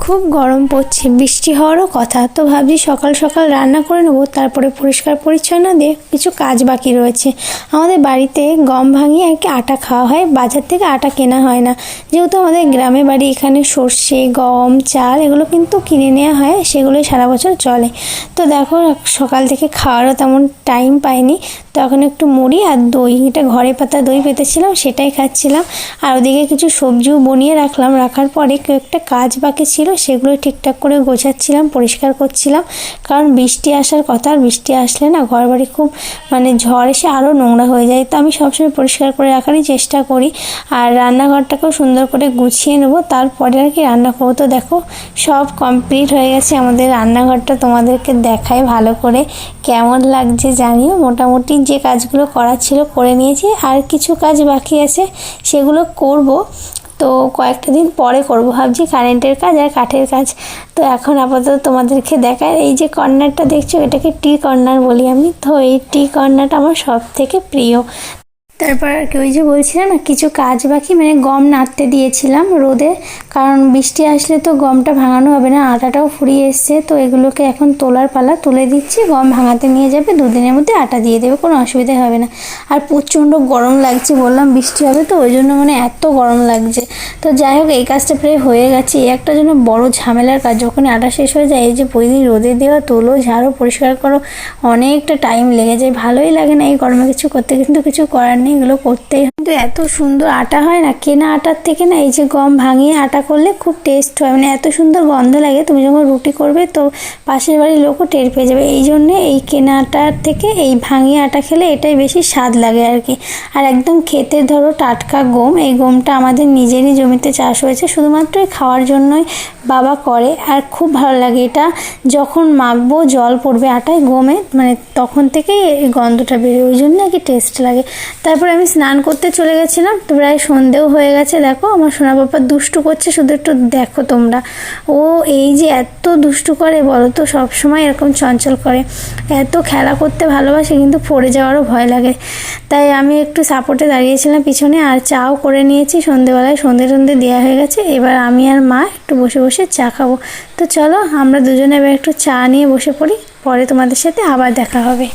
খুব গরম পড়ছে, বৃষ্টি হওয়ারও কথা। তো ভাবছি সকাল সকাল রান্না করে নেবো, তারপরে পরিষ্কার পরিচ্ছন্ন দিয়ে কিছু কাজ বাকি রয়েছে। আমাদের বাড়িতে গম ভাঙিয়ে আর কি আটা খাওয়া হয়, বাজার থেকে আটা কেনা হয় না। যেহেতু আমাদের গ্রামে বাড়ি, এখানে সর্ষে, গম, চাল এগুলো কিন্তু কিনে নেওয়া হয়, সেগুলোই সারা বছর চলে। তো দেখো সকাল থেকে খাওয়ারও তেমন টাইম পাইনি, তো এখন একটু মুড়ি আর দই, এটা ঘরে পাতা দই পেতেছিলাম, সেটাই খাচ্ছিলাম। আর ওদিকে কিছু সবজিও বনিয়ে রাখলাম। রাখার পরে একটা কাজ বাকি ছিল, সেগুলো ঠিকঠাক করে গোছাচ্ছিলাম, পরিষ্কার করছিলাম। কারণ বৃষ্টি আসার কথা, আর বৃষ্টি আসলে না ঘর বাড়ি খুব ঝড় এসে আরও নোংরা হয়ে যায়। তো আমি সবসময় পরিষ্কার করে রাখারই চেষ্টা করি। আর রান্নাঘরটাকেও সুন্দর করে গুছিয়ে নেবো, তারপরে আর কি রান্না করবো। তো দেখো সব কমপ্লিট হয়ে গেছে আমাদের রান্নাঘরটা, তোমাদেরকে দেখাই ভালো করে কেমন লাগছে জানিও। মোটামুটি যে কাজগুলো করার ছিল করে নিয়েছি, আর কিছু কাজ বাকি আছে সেগুলো করব। তো কয়েকটা দিন পরে করব ভাবছি, কারেন্টের কাজ আর কাঠের কাজ। তো এখন আপাতত তোমাদেরকে দেখায়, এই যে কর্নারটা দেখছো, এটাকে টি কর্নার বলি আমি। তো এই টি কর্নারটা আমার সব থেকে প্রিয়। তারপর আর কি ওই যে বলছিলাম না, কিছু কাজ বাকি, গম নাড়তে দিয়েছিলাম রোদে, কারণ বৃষ্টি আসলে তো গমটা ভাঙানো হবে না, আটাটাও ফুরিয়ে এসছে। তো এগুলোকে এখন তোলার পালা, তুলে দিচ্ছি। গম ভাঙাতে নিয়ে যাবে, দুদিনের মধ্যে আটা দিয়ে দেবে, কোনো অসুবিধা হবে না। আর প্রচণ্ড গরম লাগছে, বললাম বৃষ্টি হবে তো ওই জন্য এত গরম লাগছে। তো যাই হোক, এই কাজটা প্রায় হয়ে গেছে। এই একটা জন্য বড় ঝামেলার কাজ, যখন আটা শেষ হয়ে যায়, এই যে প্রতিদিন রোদে দেওয়া, তোলো, ঝাড়ো, পরিষ্কার করো, অনেকটা টাইম লেগে যায়। ভালোই লাগে না এই গরমে কিছু করতে, কিন্তু কিছু করার নেই, এগুলো করতেই হয়। কিন্তু এত সুন্দর আটা হয় না কেনা আটার থেকে, না এই যে গম ভাঙিয়ে আটা করলে খুব টেস্ট হয়। এত সুন্দর গন্ধ লাগে, তুমি যখন রুটি করবে তো পাশের বাড়ির লোকও টের পেয়ে যাবে। এই জন্যে এই কেনা আটার থেকে এই ভাঙিয়ে আটা খেলে এটাই বেশি স্বাদ লাগে আর কি। আর একদম খেতে ধরো টাটকা গম, এই গমটা আমাদের নিজেরই জমিতে চাষ হয়েছে, শুধুমাত্র খাওয়ার জন্যই বাবা করে। আর খুব ভালো লাগে এটা, যখন মাখবো জল পড়বে আটায় গমে, তখন থেকেই এই গন্ধটা বেরোয়, ওই জন্য আর কি টেস্ট লাগে। তারপরে আমি স্নান করতে চলে গেছিলাম, তো প্রায় সন্ধেও হয়ে গেছে। দেখো আমার সোনা বাবা দুষ্টু করছে, শুধু একটু দেখো তোমরা। ও এই যে এত দুষ্টু করে বলো তো, সবসময় এরকম চঞ্চল করে, এত খেলা করতে ভালোবাসে, কিন্তু পড়ে যাওয়ারও ভয় লাগে। তাই আমি একটু সাপোর্টে দাঁড়িয়েছিলাম পিছনে, আর চাও করে নিয়েছি সন্ধেবেলায়, সন্ধে দেওয়া হয়ে গেছে। এবার আমি আর মা একটু বসে বসে চা খাবো। তো চলো আমরা দুজনে এবার একটু চা নিয়ে বসে পড়ি, পরে তোমাদের সাথে আবার দেখা হবে।